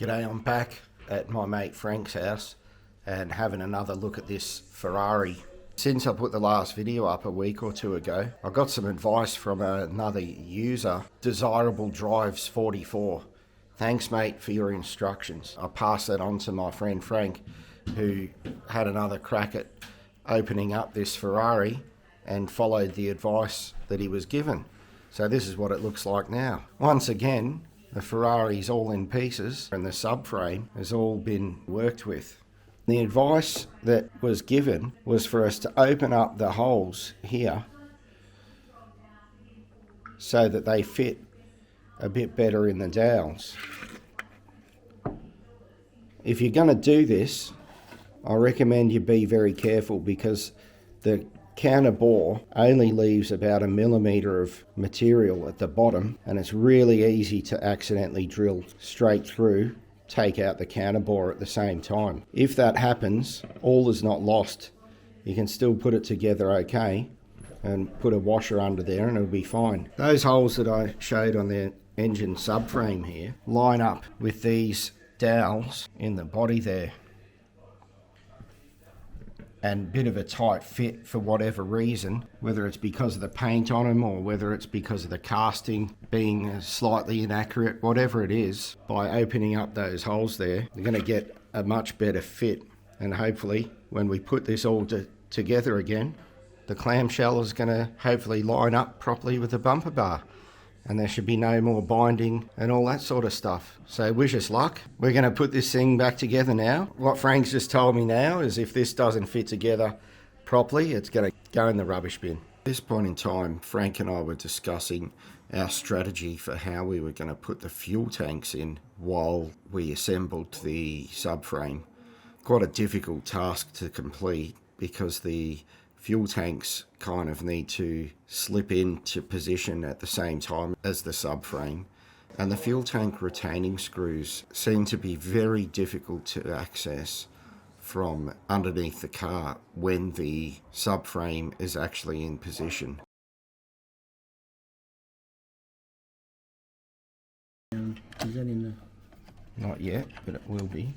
G'day, I'm back at my mate Frank's house and having another look at this Ferrari. Since I put the last video up a week or two ago, I got some advice from another user, Desirable Drives 44. Thanks mate for your instructions. I passed that on to my friend Frank, who had another crack at opening up this Ferrari and followed the advice that he was given. So this is what it looks like now. Once again, the Ferrari's all in pieces and the subframe has all been worked with. The advice that was given was for us to open up the holes here so that they fit a bit better in the dowels. If you're going to do this, I recommend you be very careful because the counter bore only leaves about 1 millimeter of material at the bottom, and it's really easy to accidentally drill straight through, take out the counter bore at the same time. If that happens, all is not lost. You can still put it together okay and put a washer under there and it'll be fine. Those holes that I showed on the engine subframe here line up with these dowels in the body there, and bit of a tight fit for whatever reason, whether it's because of the paint on them or whether it's because of the casting being slightly inaccurate, whatever it is, by opening up those holes there, you're going to get a much better fit. And hopefully when we put this all together again, the clamshell is going to hopefully line up properly with the bumper bar, and there should be no more binding and all that sort of stuff. So wish us luck. We're going to put this thing back together now. What Frank's just told me now is if this doesn't fit together properly, it's going to go in the rubbish bin. At this point in time, Frank and I were discussing our strategy for how we were going to put the fuel tanks in while we assembled the subframe. Quite a difficult task to complete because the fuel tanks kind of need to slip into position at the same time as the subframe, and the fuel tank retaining screws seem to be very difficult to access from underneath the car when the subframe is actually in position. Is that in the... Not yet, but it will be.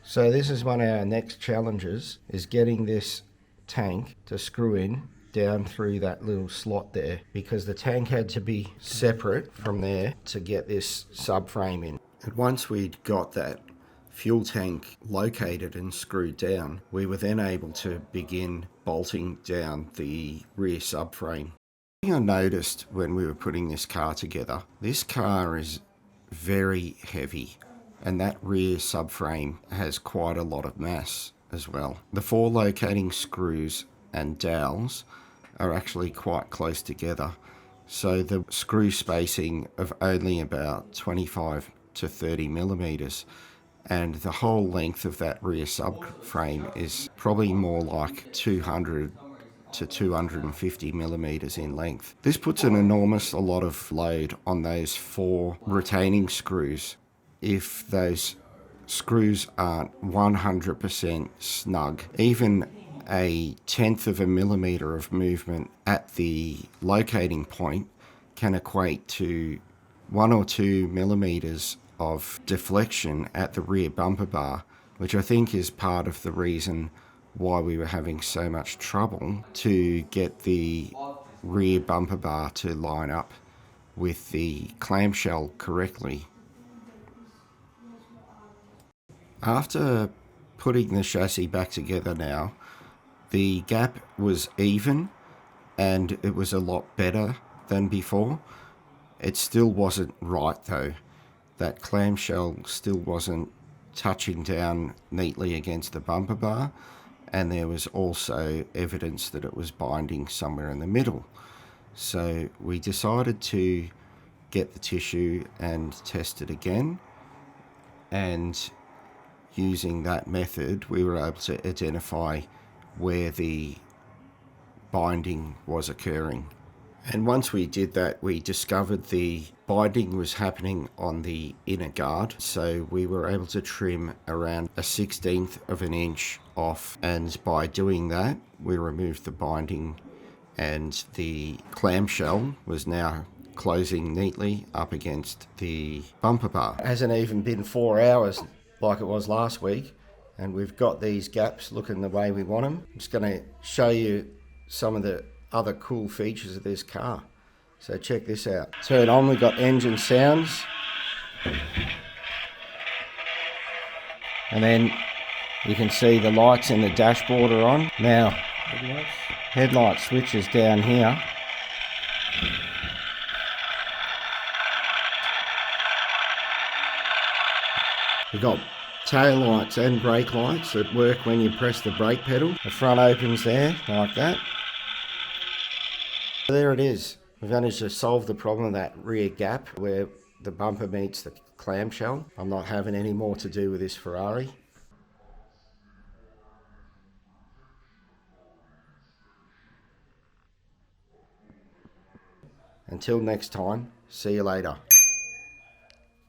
So this is one of our next challenges, is getting this tank to screw in down through that little slot there, because the tank had to be separate from there to get this subframe in. And once we'd got that fuel tank located and screwed down, we were then able to begin bolting down the rear subframe. The thing I noticed when we were putting this car together, this car is very heavy and that rear subframe has quite a lot of mass as well. The 4 locating screws and dowels are actually quite close together, so the screw spacing of only about 25 to 30 millimeters, and the whole length of that rear subframe is probably more like 200 to 250 millimeters in length. This puts an enormous lot of load on those 4 retaining screws. If those screws aren't 100% snug, even a 1/10 of a millimeter of movement at the locating point can equate to 1 or 2 millimeters of deflection at the rear bumper bar, which I think is part of the reason why we were having so much trouble to get the rear bumper bar to line up with the clamshell correctly. After putting the chassis back together now, the gap was even and it was a lot better than before. It still wasn't right though. That clamshell still wasn't touching down neatly against the bumper bar, and there was also evidence that it was binding somewhere in the middle. So we decided to get the tissue and test it again, and using that method we were able to identify where the binding was occurring. And once we did that, we discovered the binding was happening on the inner guard, so we were able to trim around 1/16 of an inch off, and by doing that we removed the binding and the clamshell was now closing neatly up against the bumper bar. It hasn't even been 4 hours like it was last week, and we've got these gaps looking the way we want them. I'm just going to show you some of the other cool features of this car. So check this out. Turn on, we've got engine sounds. And then you can see the lights in the dashboard are on. Now, headlight switch is down here. We've got tail lights and brake lights that work when you press the brake pedal. The front opens there, like that. There it is. We've managed to solve the problem of that rear gap where the bumper meets the clamshell. I'm not having any more to do with this Ferrari. Until next time, see you later.